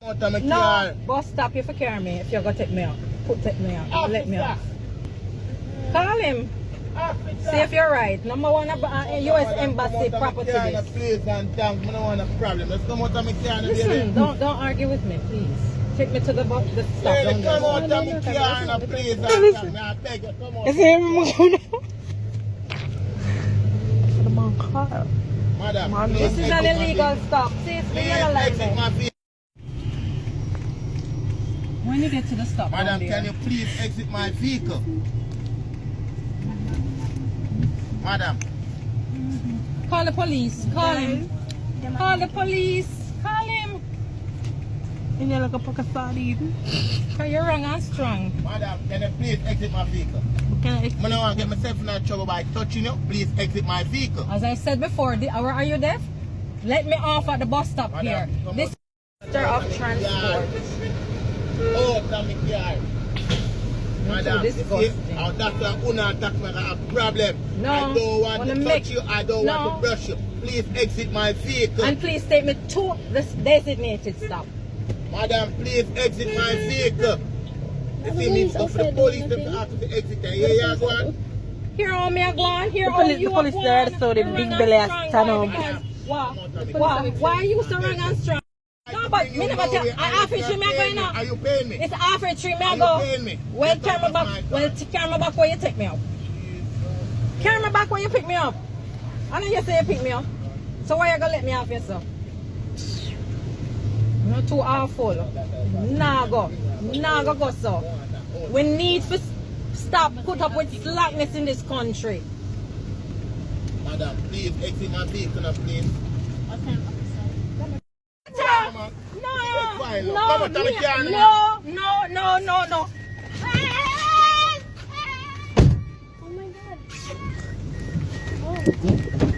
No, bus stop you for carry me if you're gonna take me out. Take me out. Let me out. Call him. See if you're right. Number one, U.S. Embassy property. Please and thanks. I don't want a problem. Let's come out of my car. Listen, don't argue with me, please. Take me to the bus. The stop. Come out of my car and please and thanks. I beg you, come out. Madam, this is an illegal stop. See, it's the yellow light. When you get to the stop, madam, can you please exit my vehicle? Madam. Call the police. Call him. Call the police. Call him. And you're like a pocket sardine. You're wrong and strong. Madam, can you please exit my vehicle? Can I I don't want to get myself in trouble by touching you. Please exit my vehicle. As I said before, are you deaf? Let me off at the bus stop here. This Minister of Transport. Oh, damn it, yeah. Madam, you see, our doctor Una doctor have a problem. No, I don't want to touch you. I don't want to brush you. Please exit my vehicle. And please take me to this designated stop. Madam, please exit my vehicle. You see me go for the police to ask to exit. Here you go on. Here all me a go on. Here all you the police there, so the big belly has stand up. Why are you so wrong and strong? No, but me never tell. I offer you me a go now. Are you paying me? It's arbitrary me a Are go. you paying me? Well, carry me back. Well, carry me back where you take me up. Carry me back where you pick me up. I know you say you pick me up. So why you gonna let me off yourself? Not too awful. Nah go so. We need to stop put up with slackness in this country. Madam, please exit my vehicle now, please. No. Oh my god. Oh.